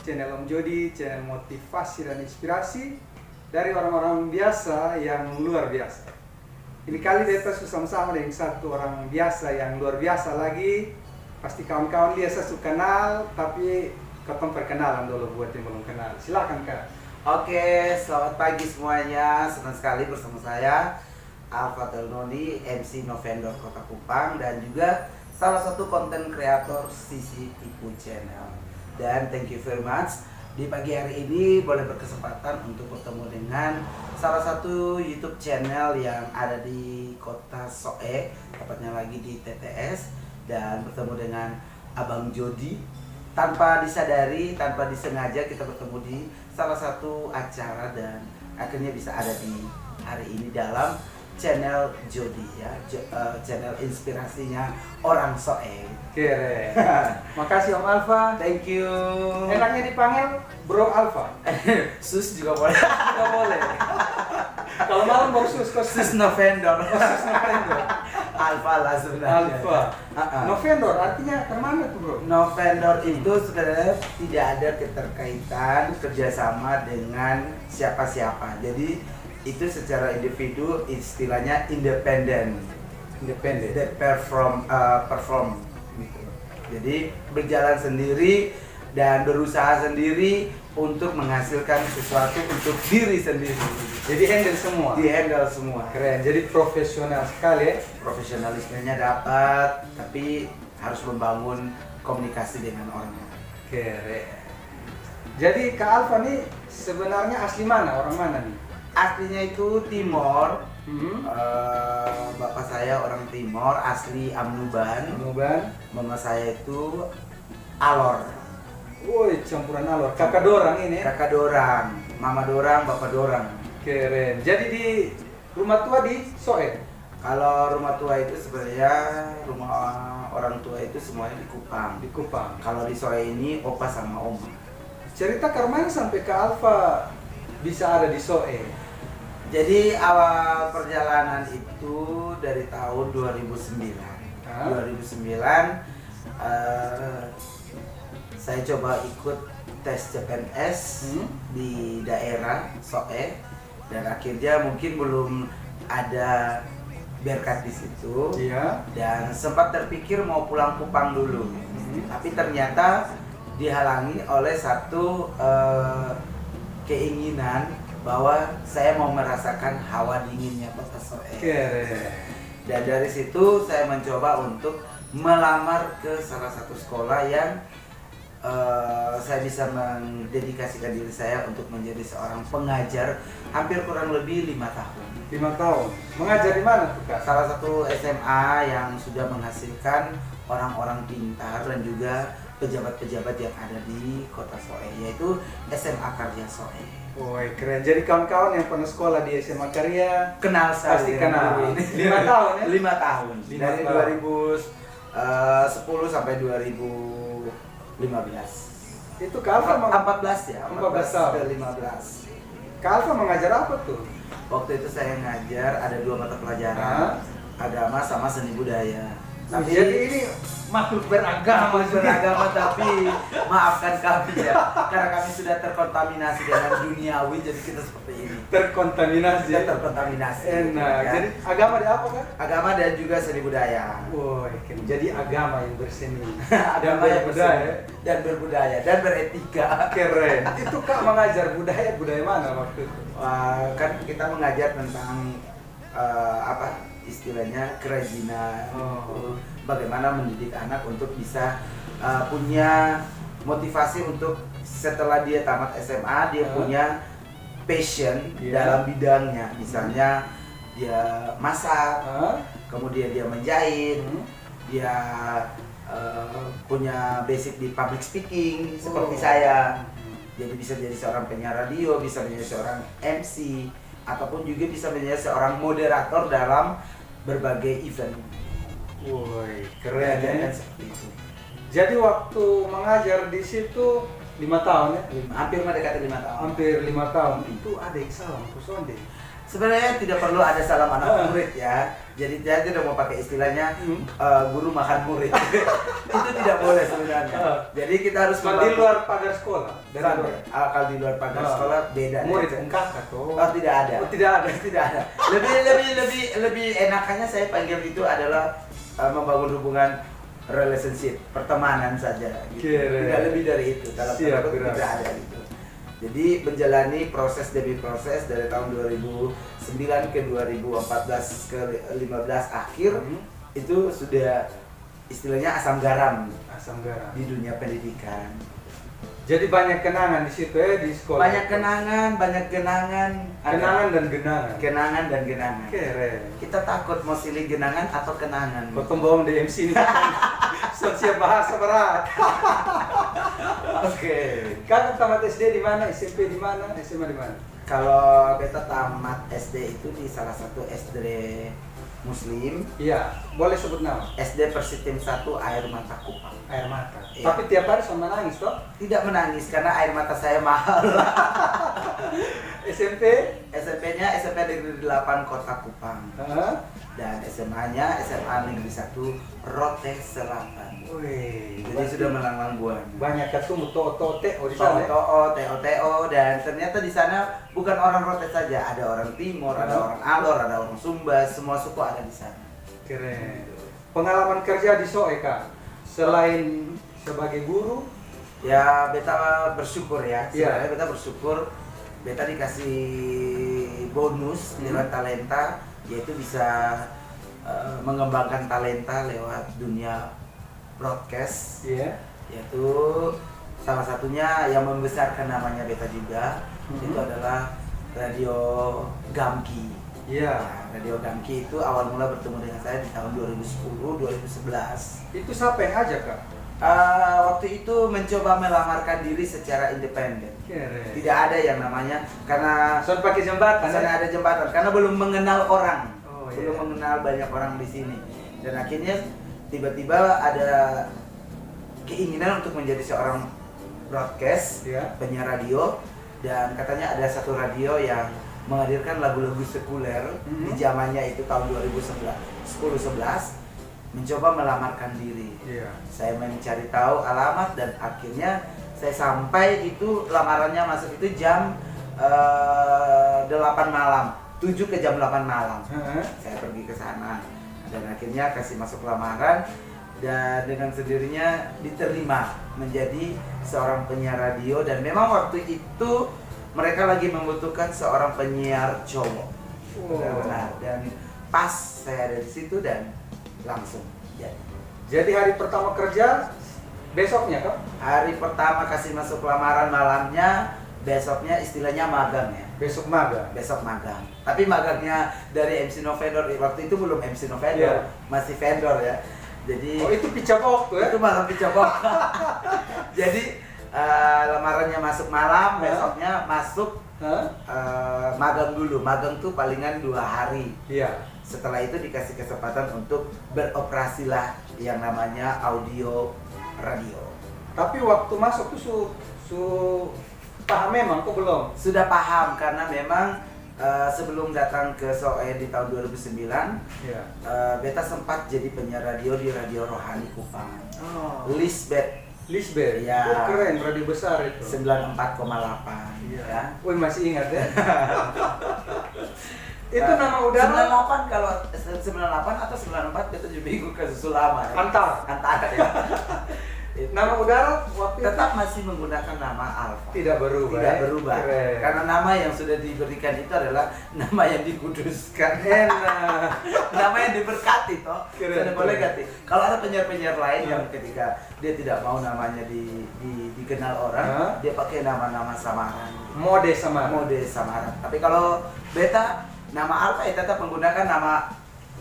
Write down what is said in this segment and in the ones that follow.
channel Om Jody, channel motivasi dan inspirasi dari orang-orang biasa yang luar biasa. Ini kali kita sama-sama dengan satu orang biasa yang luar biasa lagi. Pasti kawan-kawan dia suka kenal, tapi kapan perkenalan dulu buat yang belum kenal. Silakan Kak. Oke, selamat pagi semuanya. Senang sekali bersama saya Alfa Telnoni, MC Novendor Kota Kupang, dan juga salah satu konten kreator Sisi Tipu Channel. Dan thank you very much. Di pagi hari ini boleh berkesempatan untuk bertemu dengan salah satu YouTube channel yang ada di Kota Soe, tepatnya lagi di TTS, dan bertemu dengan Abang Jody. Tanpa disadari, tanpa disengaja kita bertemu di salah satu acara dan akhirnya bisa ada di hari ini dalam channel Jody ya, channel inspirasinya orang Soe. Keren. Makasih Om Alfa. Thank you. Enaknya dipanggil Bro Alfa. Sus juga boleh. Nggak boleh. Kalau malam baru sus, Sus Novendor. Sus Novendor. Alfa lah sebenarnya. Alfa. Novendor artinya kemana tuh Bro? Novendor itu sebenarnya tidak ada keterkaitan kerjasama dengan siapa-siapa. Jadi itu secara individu istilahnya independen. They perform gitu. Jadi berjalan sendiri dan berusaha sendiri untuk menghasilkan sesuatu untuk diri sendiri. Jadi handle semua. Di handle semua. Keren. Jadi profesional sekali ya. Profesionalismenya dapat, tapi harus membangun komunikasi dengan orang lain. Keren. Jadi Kak Alfa nih sebenarnya asli mana? Orang mana nih? Aslinya itu Timor. Hmm. Bapak saya orang Timor, asli Amnuban. Mama saya itu Alor. Woi, campuran Alor. Kakak dorang ini. Kakak dorang, mama dorang, bapak dorang. Keren. Jadi di rumah tua di Soe. Kalau rumah tua itu sebenarnya rumah orang tua itu semuanya di Kupang. Di Kupang. Kalau di Soe ini opa sama oma. Cerita Karman sampai Kak Alfa bisa ada di Soe. Jadi awal perjalanan itu dari tahun 2009. 2009 saya coba ikut tes CPNS di daerah Soe, dan akhirnya mungkin belum ada berkat di situ. Iya. Dan sempat terpikir mau pulang Kupang dulu. Tapi ternyata dihalangi oleh satu keinginan bahwa saya mau merasakan hawa dinginnya Kota Soe. Keren. Dan dari situ saya mencoba untuk melamar ke salah satu sekolah yang saya bisa mendedikasikan diri saya untuk menjadi seorang pengajar hampir kurang lebih 5 tahun. 5 tahun. Mengajar di mana tuh Kak? Salah satu SMA yang sudah menghasilkan orang-orang pintar dan juga pejabat-pejabat yang ada di Kota Soe, yaitu SMA Karya Soe. Woi, keren. Jadi kawan-kawan yang pernah sekolah di SMA Karya Kenal pasti saya kenal. ini. 5 tahun ya? 5 tahun. 5 Dari tahun. 2010 sampai 2015. Itu Kak Alfa 14 ya? 14 tahun. ke 15. Kak Alfa mengajar apa tuh? Waktu itu saya ngajar ada 2 mata pelajaran, agama sama seni budaya. Tapi jadi ini makhluk beragama beragama, tapi maafkan kami ya, karena kami sudah terkontaminasi dengan duniawi, jadi kita seperti ini. Terkontaminasi. Terkontaminasi. Enak. Ya. Jadi agama di apa Kak? Agama dan juga seni budaya. Woi, jadi agama yang berseni. Agama yang berbudaya. dan berbudaya dan beretika. Keren. Itu Kak mengajar budaya mana waktu itu? Kan kita mengajar tentang istilahnya kerajinan, bagaimana mendidik anak untuk bisa punya motivasi untuk setelah dia tamat SMA dia punya passion dalam bidangnya, misalnya dia masak, kemudian dia menjahit, dia punya basic di public speaking seperti saya. Jadi bisa jadi seorang penyiar radio, bisa menjadi seorang MC, ataupun juga bisa menjadi seorang moderator dalam berbagai event. Woi, keren ya. Seperti itu. Jadi waktu mengajar di situ 5 tahun ya? Hampir mendekati 5 tahun. Hampir 5 tahun. Itu ada yang salah Sonde. Sebenarnya tidak perlu ada salam anak murid ya. Jadi dia tidak mau pakai istilahnya guru makan murid. Itu tidak boleh sebenarnya. Jadi kita harus di luar pagar sekolah. Kalau di luar pagar sekolah beda. Murid engkak atau? Oh, tidak ada. Oh, tidak ada. Tidak ada. Lebih enakannya saya panggil itu adalah membangun hubungan relationship, pertemanan saja gitu. Tidak lebih dari itu. Dalam tidak ada gitu. Jadi menjalani proses demi proses dari tahun 2009 ke 2014 ke 15 akhir itu sudah istilahnya asam garam di dunia pendidikan. Jadi banyak kenangan di situ ya di sekolah. Banyak kenangan dan genangan. Keren. Kita takut mau silih genangan atau kenangan. Potong bawang di MC ini. Siap bahasa berat. Oke. Kakak tamat SD di mana? SMP di mana? SMA di mana? Kalau beta tamat SD itu di salah satu SD Muslim. Iya, boleh sebut nama. SD Persitim 1 Air Mata Kupang. Air mata. Iya. Tapi tiap hari sama nangis toh? Tidak menangis karena air mata saya mahal. SMP? SMP-nya SMP Negeri 8 Kota Kupang. Dan SMA-nya SMA Negeri 1 Rote Selatan. Wih, Jadi sudah melanglang buana. banyak ketemu TO di sana. TO, dan ternyata di sana bukan orang Rote saja, ada orang Timur, ada orang Alor, ada orang Sumba, semua suku ada di sana. Keren. Pengalaman kerja di SOE Kak, selain sebagai guru, Ya beta bersyukur ya. Iya. Sebenarnya beta bersyukur, beta dikasih bonus lewat talenta, yaitu bisa mengembangkan talenta lewat dunia broadcast. iya. Yaitu salah satunya yang membesarkan namanya beta juga, itu adalah Radio Gamki. Iya. Ya, Radio Gamki itu awal mula bertemu dengan saya di tahun 2010-2011. Itu siapa yang ajak Kak? Waktu itu mencoba melamarkan diri secara independen. Keren. Tidak ada yang namanya karena Soal pakai jembatan. sana ada jembatan karena belum mengenal orang, Oh, belum iya. mengenal banyak orang di sini. Dan akhirnya tiba-tiba ada keinginan untuk menjadi seorang broadcast, Iya. penyiar radio, dan katanya ada satu radio yang menghadirkan lagu-lagu sekuler di zamannya itu tahun 2010-11, mencoba melamarkan diri. Iya. Saya mencari tahu alamat dan akhirnya saya sampai itu lamarannya masuk itu jam 8 malam, 7 ke jam 8 malam. Saya pergi ke sana dan akhirnya kasih masuk lamaran dan dengan sendirinya diterima menjadi seorang penyiar radio, dan memang waktu itu mereka lagi membutuhkan seorang penyiar cowok. Benar. Dan pas saya ada di situ dan langsung jadi. Jadi hari pertama kerja besoknya Kak? Hari pertama kasih masuk lamaran malamnya, besoknya istilahnya magang ya. Besok magang. Besok magang. Tapi magangnya dari MC Novendor, waktu itu belum MC Novendor, Iya. masih vendor ya. Jadi Oh itu picabok tuh ya? itu malam dicobok. Jadi lamarannya masuk malam, besoknya masuk magang dulu. Magang tuh palingan 2 hari. Iya. Setelah itu dikasih kesempatan untuk beroperasilah yang namanya audio radio. Tapi waktu masuk tuh paham memang kok belum? Sudah paham karena memang sebelum datang ke SOE di tahun 2009, Iya. beta sempat jadi penyiar radio di Radio Rohani Kupang. Oh. Lisbeth Lisbeth. Iya. Oh, keren, radio besar itu. 94,8 Iya. ya. Wih masih ingat ya? Itu nama udara 98, kalau 98 atau 94 beta juga ikut ke susul lama ya. Antara ya. Nama udara waktu itu Tetap masih menggunakan nama Alfa. tidak berubah. Tidak ya? berubah. Keren. Karena nama yang sudah diberikan itu adalah nama yang dikuduskan. Enak. Nama yang diberkati toh. Keren, Tidak boleh keren. ganti. Kalau ada penyiar-penyiar lain yang ketika dia tidak mau namanya dikenal orang, dia pakai nama-nama samaran. Mode sama. Mode samaran. Tapi kalau beta, nama Alfa ya tetap menggunakan nama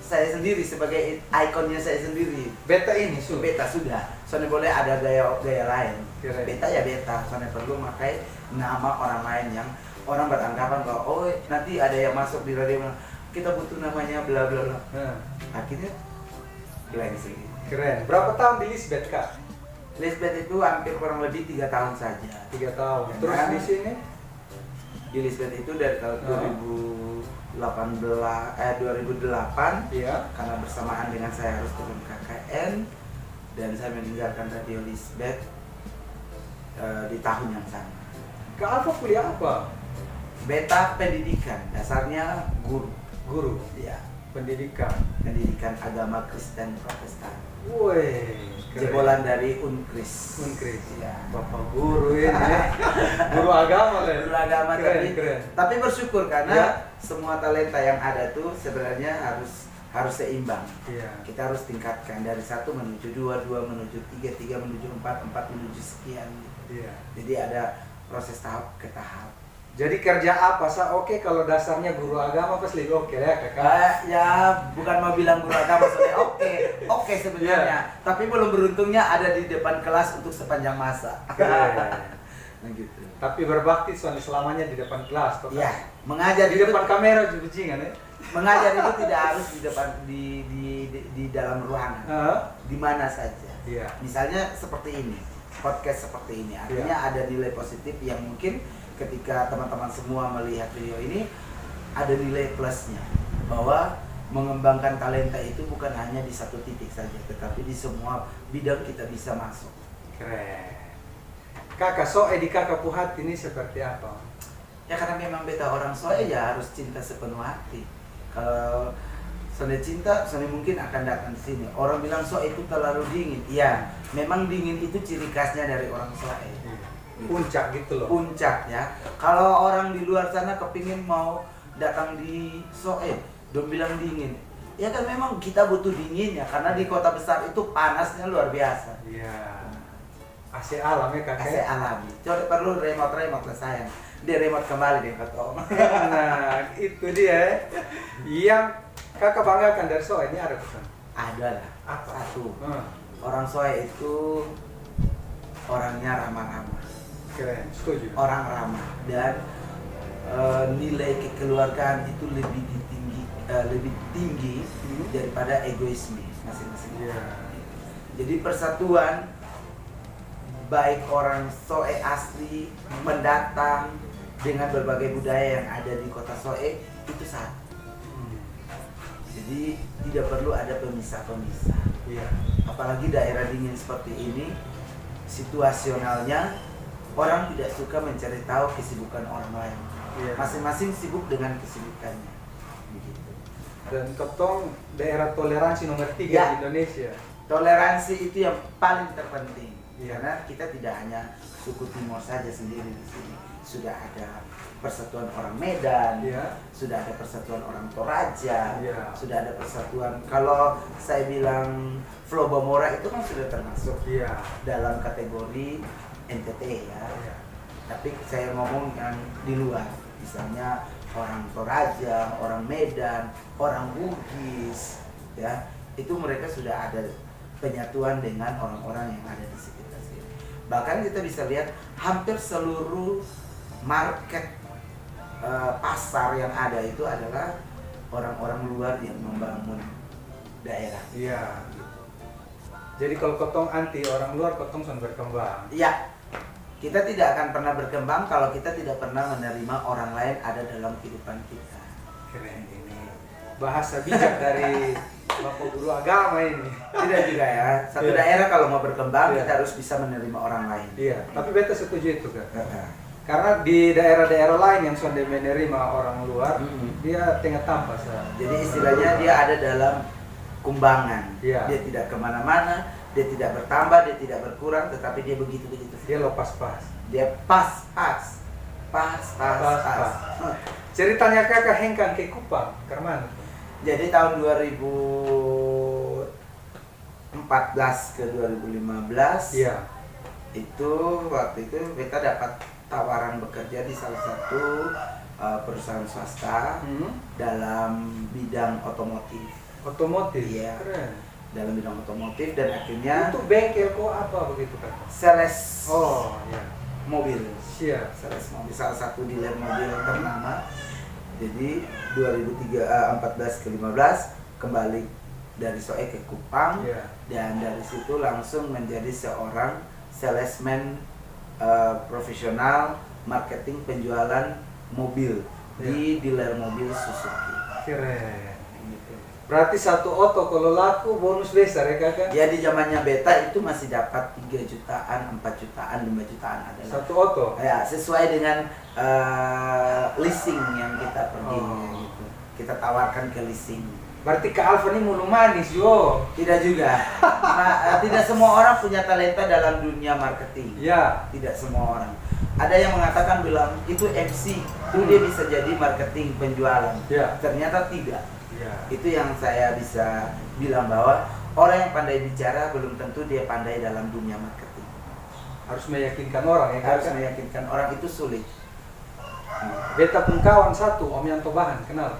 saya sendiri sebagai ikonnya saya sendiri. Beta ini Beta sudah. Soalnya boleh ada gaya lain. Keren. Beta ya beta. Soalnya perlu pakai nama orang lain yang orang beranggapan bahwa oh nanti ada yang masuk di radio kita butuh namanya bla bla bla. Akhirnya bilang sih. Keren. Berapa tahun di Lisbeth Kak? Lisbeth itu hampir kurang lebih 3 tahun saja. 3 tahun. Ya, Terus kan? di sini? Di Lisbeth itu dari tahun 2008 Iya. karena bersamaan dengan saya harus turun KKN dan saya meninggalkan Radio Lisbeth di tahun yang sama. Ke Alfa kuliah apa? Beta pendidikan, dasarnya guru. Guru. Ya, Pendidikan. pendidikan agama Kristen Protestan. Woi, Jebolan dari Unkris. Unkris. Ya. Bapak guru ini. Guru agama lah. Guru agama, Keren, keren. tapi bersyukur karena Ya. semua talenta yang ada tuh sebenarnya harus seimbang. Iya. Kita harus tingkatkan dari 1 menuju 2, 2 menuju 3, 3 menuju 4, 4 menuju sekian. Iya. Jadi ada proses tahap ke tahap. Jadi kerja apa sa? Oke, kalau dasarnya guru agama pasti oke ya kakak. Ya bukan mau bilang guru agama maksudnya oke sebenarnya. Tapi belum beruntungnya ada di depan kelas untuk sepanjang masa. Nah gitu. Tapi berbakti soalnya selamanya di depan kelas, toh, kan? Ya, mengajar Di depan kamera juga jingan ya. mengajar itu tidak harus di depan di dalam ruangan. Di mana saja. Iya. Misalnya seperti ini, podcast seperti ini. Artinya ada nilai positif yang mungkin ketika teman-teman semua melihat video ini ada nilai plusnya, bahwa mengembangkan talenta itu bukan hanya di satu titik saja, tetapi di semua bidang kita bisa masuk. Keren. Kakak soe di kakak puhat ini seperti apa? Ya karena memang beta orang soe ya harus cinta sepenuh hati. Kalau soalnya cinta, soalnya mungkin akan datang di sini. Orang bilang soe itu terlalu dingin. Iya, memang dingin itu ciri khasnya dari orang soe. Puncak gitu loh. Puncak ya. Kalau orang di luar sana kepingin mau datang di soe, dong bilang dingin. Ya kan memang kita butuh dingin ya, karena di kota besar itu panasnya luar biasa. Iya. AC alam ya kakak. AC alami. Coba perlu remote lah sayang. Dia remote kembali deh kata Om. Nah, itu dia. Yang kakak banggakan dari soe ini ada pesan. Ada lah. Apa? Satu. Orang soe itu orangnya ramah-ramah. Keren, setuju. Orang ramah dan nilai kekeluargaan itu lebih tinggi daripada egoisme masing-masing. Iya. Jadi persatuan baik orang soe asli mendatang dengan berbagai budaya yang ada di kota soe itu satu. Jadi tidak perlu ada pemisah-pemisah. Iya. Apalagi daerah dingin seperti ini, situasionalnya orang tidak suka mencari tahu kesibukan orang lain. Iya. Masing-masing sibuk dengan kesibukannya. Begitu. Dan ketong daerah toleransi nomor 3 Ya. di Indonesia. Toleransi itu yang paling terpenting. Iya. Karena kita tidak hanya suku Timur saja sendiri di sini. Sudah ada persatuan orang Medan, Iya. sudah ada persatuan orang Toraja, Iya. sudah ada persatuan. Kalau saya bilang Flow Bamora itu kan sudah termasuk Iya. dalam kategori NTT ya. Iya. Tapi saya ngomong yang di luar, misalnya orang Toraja, orang Medan, orang Bugis, ya itu mereka sudah ada penyatuan dengan orang-orang yang ada di sekitar sini. Bahkan kita bisa lihat hampir seluruh market pasar yang ada itu adalah orang-orang luar yang membangun daerah. Iya. Jadi kalau ketong anti orang luar, ketong sudah berkembang. Ya, kita tidak akan pernah berkembang kalau kita tidak pernah menerima orang lain ada dalam kehidupan kita. Keren ini. Bahasa bijak dari Bapak Guru Agama ini. Tidak juga ya. Satu Iya. daerah kalau mau berkembang Iya. kita harus bisa menerima orang lain. Iya, tapi beta setuju itu kan. Karena di daerah-daerah lain yang sudah menerima orang luar, dia tengah tampak. Jadi istilahnya dia ada dalam kumbangan. Iya. Dia tidak kemana-mana, dia tidak bertambah, dia tidak berkurang, tetapi dia begitu-begitu. Dia lepas pas. Dia pas. Ceritanya kakak hengkang ke Kupang, ke mana? Jadi tahun 2014 ke 2015 Iya. itu waktu itu kita dapat tawaran bekerja di salah satu perusahaan swasta dalam bidang otomotif. Otomotif. Iya. Keren. Dalam bidang otomotif dan akhirnya Itu bengkel kok apa begitu kan? sales Oh, iya. mobil. Siap. Sales mobil, salah satu dealer mobil ternama. Jadi 2014 ke 15 kembali dari Soe ke Kupang, Iya. dan dari situ langsung menjadi seorang salesman profesional marketing penjualan mobil di dealer mobil Suzuki. Keren. Berarti satu oto kalau laku bonus besar ya kakak? Ya di zamannya beta itu masih dapat 3 jutaan, 4 jutaan, 5 jutaan adalah. Satu oto? Ya sesuai dengan leasing yang kita pergi gitu. Kita tawarkan ke leasing. Berarti Kak Alfa ini mulu manis yo. Tidak juga. Tidak semua orang punya talenta dalam dunia marketing. Ya. Tidak semua orang. Ada yang mengatakan bilang itu MC, itu dia bisa jadi marketing penjualan. Ya. Ternyata tidak. Ya. Itu yang saya bisa bilang bahwa orang yang pandai bicara belum tentu dia pandai dalam dunia marketing. Harus meyakinkan orang ya Harus kakak? meyakinkan orang itu sulit. Beta pun kawan satu, Om Yanto Bahan, kenal?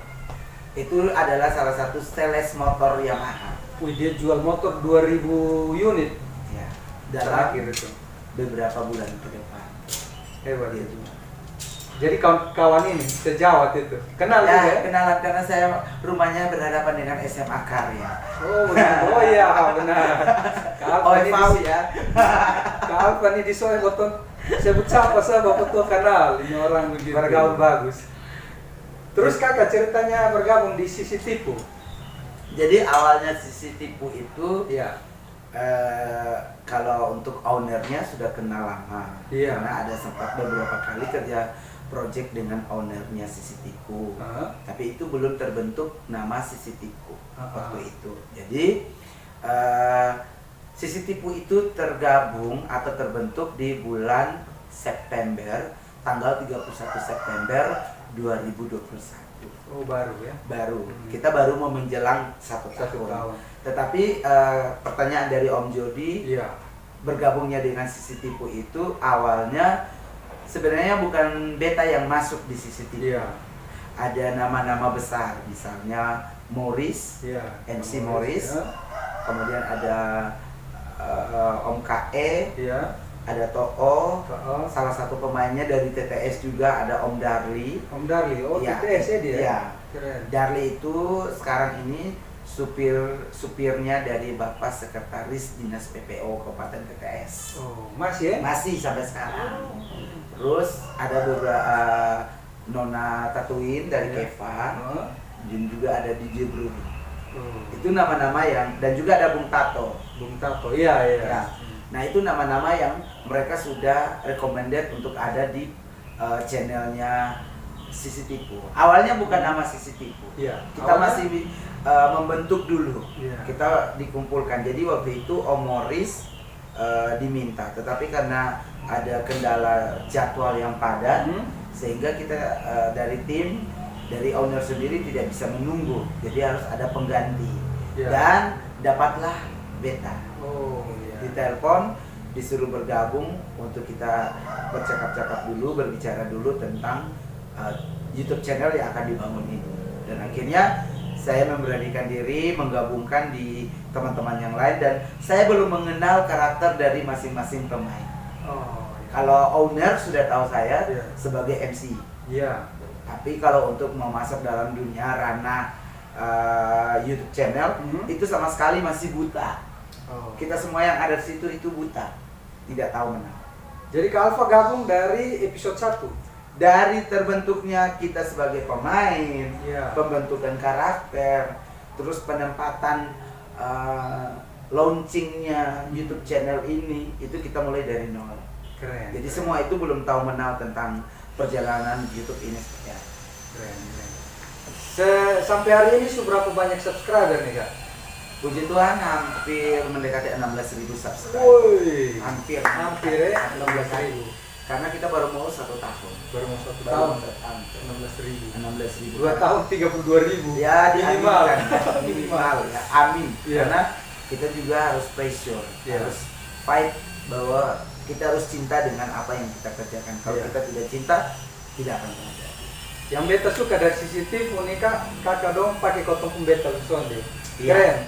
Itu adalah salah satu sales motor Yamaha. Wih, dia jual motor 2000 unit. Ya. Dalam Terakhir itu. beberapa bulan ke depan. Hebat Dia itu. jual. Jadi kawan ini sejawat itu. Kenal juga ya? Kenalan karena saya rumahnya berhadapan dengan SMA Karya. Oh iya, benar. Kak Alfa Oh, ini Fau di ya. Kak Alfa ini di Soe Boton sebut siapa bapak tuh kenal ini orang begitu. Bergaul bagus. Terus kakak ceritanya bergabung di Sisi Tipu. Jadi awalnya Sisi Tipu itu Iya. kalau untuk ownernya sudah kenal lama. Iya. Karena ada sempat beberapa kali kerja project dengan ownernya Sisi Tipu. Tapi itu belum terbentuk nama Sisi Tipu waktu itu. Jadi Sisi Tipu itu tergabung atau terbentuk di bulan September, tanggal 31 September 2021. Oh baru ya? Baru. Kita baru mau menjelang satu tahun. Tetapi pertanyaan dari Om Jody, Iya. bergabungnya dengan Sisi Tipu itu awalnya sebenarnya bukan beta yang masuk di Sisi Tipu. Iya. Ada nama-nama besar, misalnya Morris, Iya. MC Morris, Ya. kemudian ada Om KE, Iya. ada To'o, Oh. salah satu pemainnya dari TTS juga ada Om Darli. Om Darli, oh Iya. TTS ya dia? Iya. Keren. Darli itu sekarang ini supirnya dari Bapak Sekretaris Dinas PPO Kabupaten TTS. Oh, masih ya? Masih sampai sekarang. Terus ada beberapa Nona Tatuin dari Iya. Keva, Oh. dan juga ada DJ Bruni. Oh. Itu nama-nama yang, dan juga ada Bung Tato. Bung Tato, iya iya. Ya. Nah itu nama-nama yang mereka sudah recommended untuk ada di channelnya Sisi Tipu. Awalnya bukan nama Sisi Tipu. Iya. Kita masih membentuk dulu. Iya. Kita dikumpulkan. Jadi waktu itu Om Morris diminta, tetapi karena ada kendala jadwal yang padat, sehingga kita dari tim, dari owner sendiri tidak bisa menunggu. Jadi harus ada pengganti. Iya. Dan dapatlah beta. Oh iya. Ditelepon, disuruh bergabung untuk kita bercakap-cakap dulu, berbicara dulu tentang YouTube channel yang akan dibangun ini. Dan akhirnya saya memberanikan diri menggabungkan di teman-teman yang lain, dan saya belum mengenal karakter dari masing-masing pemain. Oh iya. Kalau owner sudah tahu saya Iya. sebagai MC. Iya. Tapi kalau untuk mau masuk dalam dunia ranah YouTube channel, itu sama sekali masih buta. Oh. Kita semua yang ada di situ itu buta, tidak tahu menang. Jadi Kak Alfa gabung dari episode 1. Dari terbentuknya kita sebagai pemain, Iya. pembentukan karakter, terus penempatan launchingnya YouTube channel ini, itu kita mulai dari nol. Keren. Jadi semua itu belum tahu menau tentang perjalanan YouTube ini seperti apa. Keren. Sampai hari ini seberapa banyak subscriber nih Kak? Puji Tuhan hampir mendekati 16.000 subscriber. Woi. Hampir ya. 16.000. Karena kita baru mau 1 tahun. Baru mau 1 Baru tahun. mau 1 tahun. 16.000. 16.000. 2 tahun 32.000. Ya, minimal. Minimal ya. Amin. Iya. Karena kita juga harus pressure, Iya. harus fight bahwa kita harus cinta dengan apa yang kita kerjakan. Kalau Iya. kita tidak cinta, tidak akan terjadi. Yang beta suka dari CCTV nih Kak, kakak dong pakai kotong beta sonde. Iya. Keren.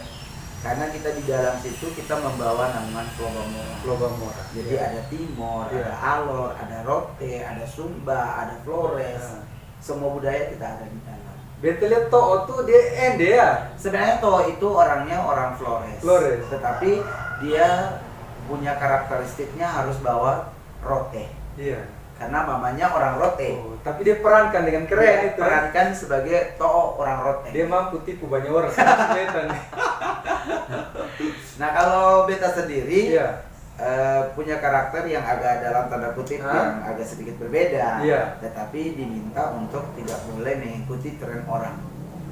Karena kita di dalam situ kita membawa naungan Flobamora. Flobamora. Jadi ada Timor, Iya. ada Alor, ada Rote, ada Sumba, ada Flores. Iya. semua budaya kita ada di dalam. Beta lihat To'o tuh dia ende ya. Sebenarnya To'o itu orangnya orang Flores. Tetapi dia punya karakteristiknya harus bawa rote. Iya. Karena mamanya orang rote. Oh, tapi dia perankan dengan keren Dia itu. perankan sebagai To'o orang rote. Dia mampu tipu banyak orang. Beta nih. Nah kalau beta sendiri Iya. punya karakter yang agak dalam tanda kutip yang agak sedikit berbeda, Iya. tetapi diminta untuk tidak boleh mengikuti tren orang.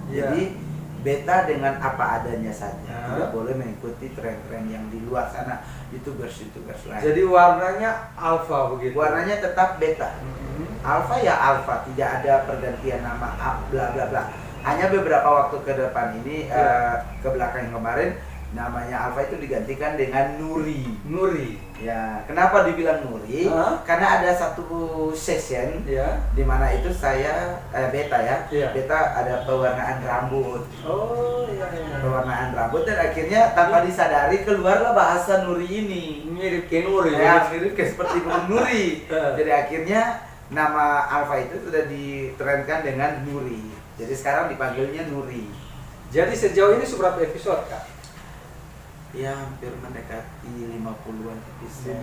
Iya. Jadi beta dengan apa adanya saja, tidak boleh mengikuti tren-tren yang di luar sana, youtubers lain. Jadi warnanya alpha begitu. Warnanya tetap beta. Alpha ya alpha, tidak ada pergantian nama bla bla bla. Hanya beberapa waktu ke depan ini, ke belakang kemarin, namanya Alpha itu digantikan dengan Nuri. Nuri. Ya, kenapa dibilang Nuri? Karena ada satu session di mana itu saya beta ya. Beta ada pewarnaan rambut. Oh iya. Pewarnaan rambut dan akhirnya tanpa disadari keluarlah bahasa Nuri ini. Mirip ke Nuri. Ya, mirip kayak seperti burung Nuri. Jadi akhirnya nama Alpha itu sudah ditrenkan dengan Nuri. Jadi sekarang dipanggilnya Nuri. Jadi sejauh ini seberapa episode, Kak? Ya hampir mendekati 50-an episode.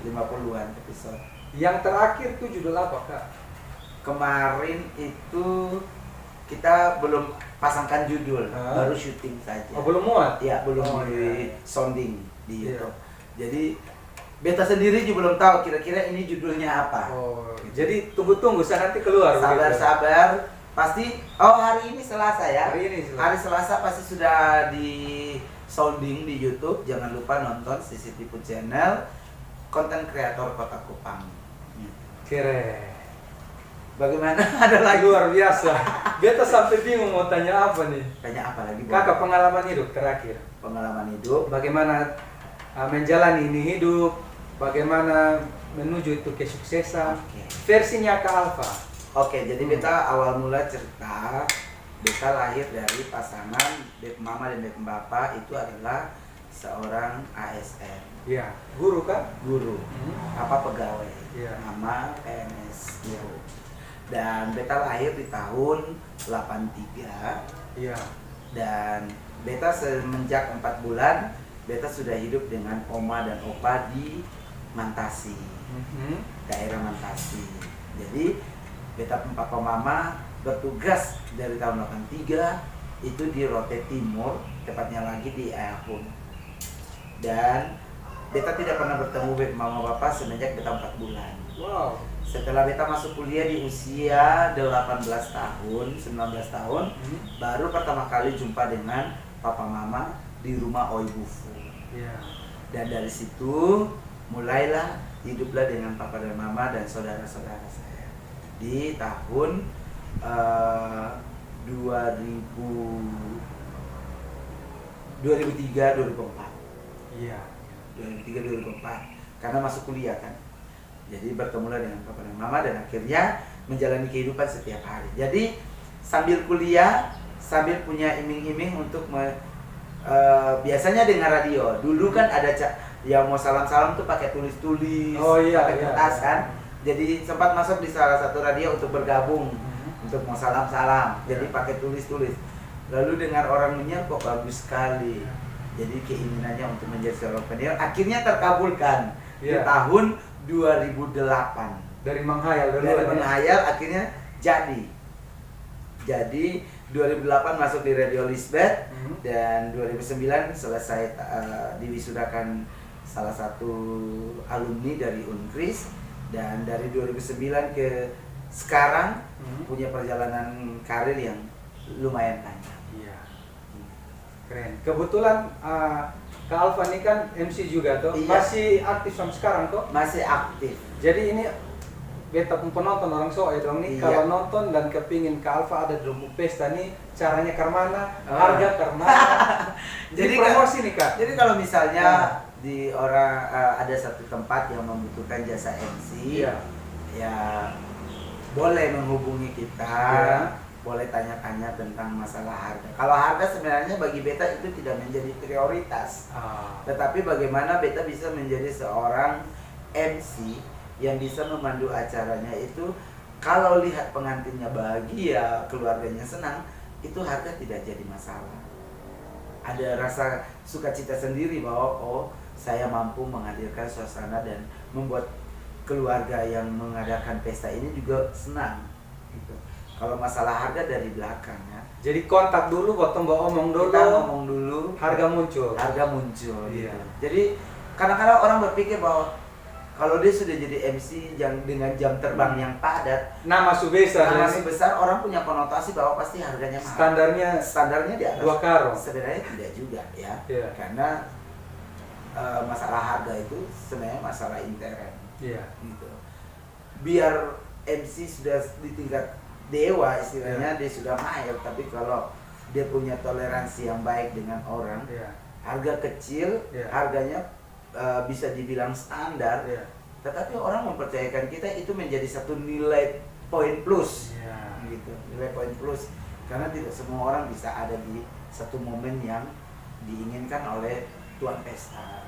50-an episode. Yang terakhir itu judul apa, Kak? Kemarin itu kita belum pasangkan judul, baru syuting saja. Oh, belum muat? Ya, belum di sounding di YouTube. Jadi beta sendiri juga belum tahu kira-kira ini judulnya apa. Oh, jadi tunggu-tunggu saya nanti keluar. Sabar-sabar. Pasti hari ini Selasa ya. Hari Selasa pasti sudah di sounding di YouTube. Jangan lupa nonton Sisi Tipu Channel, konten kreator Kota Kupang. Keren. Bagaimana? Ada lagi? Luar biasa. Beta sampai bingung mau tanya apa nih. Tanya apa lagi? Kakak, pengalaman hidup terakhir. Pengalaman hidup. Bagaimana menjalani ini hidup? Bagaimana menuju itu kesuksesan? Versinya Kak Alpha. Oke, jadi beta awal mula cerita, beta lahir dari pasangan beb mama dan beb bapak itu adalah seorang ASN. Iya, guru kan? Guru. Apa pegawai? Iya. Mama PNS. Guru. Dan beta lahir di tahun 83. Iya. Dan beta semenjak 4 bulan, beta sudah hidup dengan oma dan opa di Mantasi. Daerah Mantasi. Jadi beta papa mama bertugas dari tahun 83 itu di Rote Timur, tepatnya lagi di Ayahun. Dan beta tidak pernah bertemu mama bapak semenjak beta 4 bulan. Wow. Setelah beta masuk kuliah di usia 18 tahun, 19 tahun, baru pertama kali jumpa dengan papa mama di rumah Oi Bufu. Iya. Dan dari situ mulailah hiduplah dengan papa dan mama dan saudara-saudara saya. Di tahun 2003-2004. Iya. 2003-2004 karena masuk kuliah kan. Jadi bertemulah dengan papa dan mama dan akhirnya menjalani kehidupan setiap hari. Jadi sambil kuliah, sambil punya iming-iming untuk biasanya dengan radio. Dulu kan ada yang mau salam-salam tuh pakai tulis-tulis, pakai kertas kan. Jadi sempat masuk di salah satu radio untuk bergabung, untuk mau salam-salam. Jadi pakai tulis-tulis. Lalu dengar orang menyiar kok bagus sekali. Jadi keinginannya untuk menjadi seorang penyiar akhirnya terkabulkan di tahun 2008. Dari menghayal dulu. Dari menghayal akhirnya jadi. Jadi 2008 masuk di Radio Lisbeth dan 2009 selesai diwisudakan salah satu alumni dari Unkris. Dan dari 2009 ke sekarang punya perjalanan karir yang lumayan panjang. Iya. Keren. Kebetulan Kak Alpha ini kan MC juga tuh. Iya. Masih aktif sampai sekarang kok? Masih aktif. Jadi ini beta pun penonton orang soe dong nih. Iya. Kalau nonton dan kepingin Kak Alpha ada di rumah pesta nih, caranya karmana, harga karmana. Jadi promosi nih Kak. Jadi kalau misalnya di ada satu tempat yang membutuhkan jasa MC, ya boleh menghubungi kita, boleh tanya-tanya tentang masalah harga. Kalau harga sebenarnya bagi beta itu tidak menjadi prioritas, tetapi bagaimana beta bisa menjadi seorang MC yang bisa memandu acaranya itu Kalau lihat pengantinnya bahagia, keluarganya senang, itu harga tidak jadi masalah. Ada rasa sukacita sendiri bahwa oh, saya mampu menghadirkan suasana dan membuat keluarga yang mengadakan pesta ini juga senang gitu. Kalau masalah harga dari belakang ya. Jadi kontak dulu, potong omong dulu. Kita ngomong dulu, Harga muncul. Harga muncul. Iya. Gitu. Jadi kadang-kadang orang berpikir bahwa kalau dia sudah jadi MC yang dengan jam terbang yang padat, Nama besar. nama besar, orang punya konotasi bahwa pasti harganya mahal. Standarnya di atas 2 karo. Sebenarnya tidak juga ya. Iya. Karena masalah harga itu sebenarnya masalah intern. Iya. Gitu. Biar MC sudah di tingkat dewa istilahnya, dia sudah mahir, tapi kalau dia punya toleransi yang baik dengan orang, harga kecil, harganya bisa dibilang standar, tetapi orang mempercayakan kita, itu menjadi satu nilai poin plus, gitu, nilai poin plus, karena tidak semua orang bisa ada di satu momen yang diinginkan oleh tuan pesta.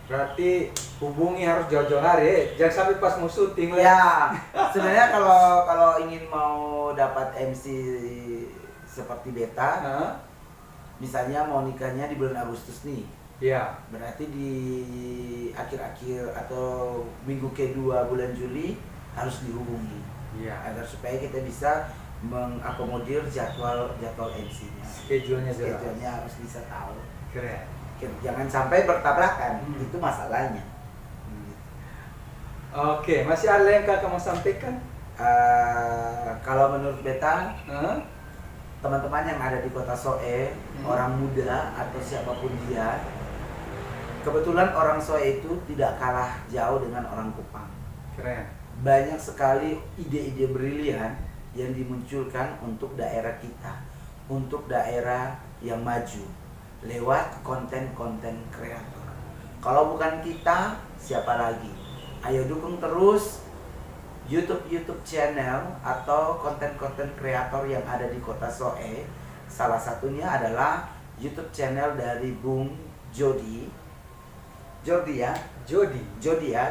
Berarti hubungi harus jauh-jauh hari, jangan sampai pas mau syuting lah. Ya, sebenarnya kalau ingin mau dapat MC seperti Beta, misalnya mau nikahnya di bulan Agustus nih. Iya. Berarti di akhir-akhir atau minggu kedua bulan Juli harus dihubungi. Iya. Agar supaya kita bisa mengakomodir jadwal MC-nya. Schedule-nya harus bisa tahu. Keren. Jangan sampai bertabrakan, itu masalahnya. Oke, masih ada yang kakak mau sampaikan? Kalau menurut Beta, teman-teman yang ada di kota Soe, orang muda atau siapapun dia, kebetulan orang Soe itu tidak kalah jauh dengan orang Kupang. Keren. Banyak sekali ide-ide brilian yang dimunculkan untuk daerah kita, untuk daerah yang maju, lewat konten-konten kreator. Kalau bukan kita, siapa lagi? Ayo dukung terus YouTube channel atau konten-konten kreator yang ada di kota Soe. Salah satunya adalah YouTube channel dari Bung Jody ya,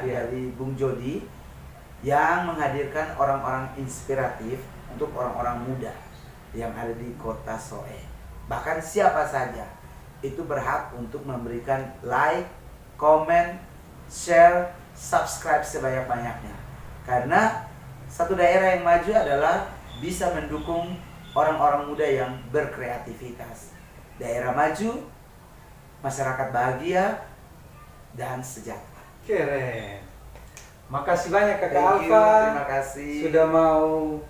dari Bung Jody yang menghadirkan orang-orang inspiratif untuk orang-orang muda yang ada di kota Soe. Bahkan siapa saja itu berhak untuk memberikan like, comment, share, subscribe sebanyak-banyaknya. Karena satu daerah yang maju adalah bisa mendukung orang-orang muda yang berkreativitas. Daerah maju, masyarakat bahagia, dan sejahtera. Keren. Makasih banyak Kakak Alfa. Terima kasih. Sudah mau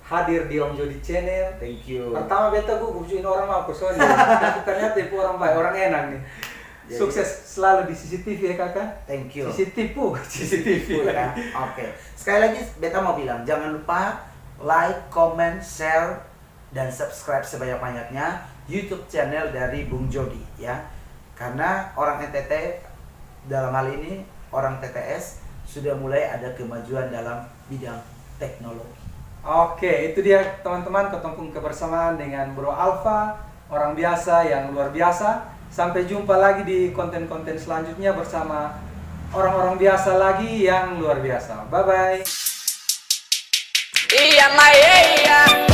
hadir di Om Jody Channel. Thank you. Pertama beta gugup orang apa soalnya. Tapi ternyata itu orang baik, orang enak nih. Jadi, sukses selalu di CCTV ya kakak. Thank you. CCTV ya. Oke. Sekali lagi Beta mau bilang, jangan lupa like, comment, share, dan subscribe sebanyak-banyaknya YouTube channel dari Bung Jody ya. Karena orang NTT dalam hal ini orang TTS sudah mulai ada kemajuan dalam bidang teknologi. Oke, itu dia teman-teman, ketemu kebersamaan dengan Bro Alfa, orang biasa yang luar biasa. Sampai jumpa lagi di konten-konten selanjutnya bersama orang-orang biasa lagi yang luar biasa. Bye-bye. Iya, Maya.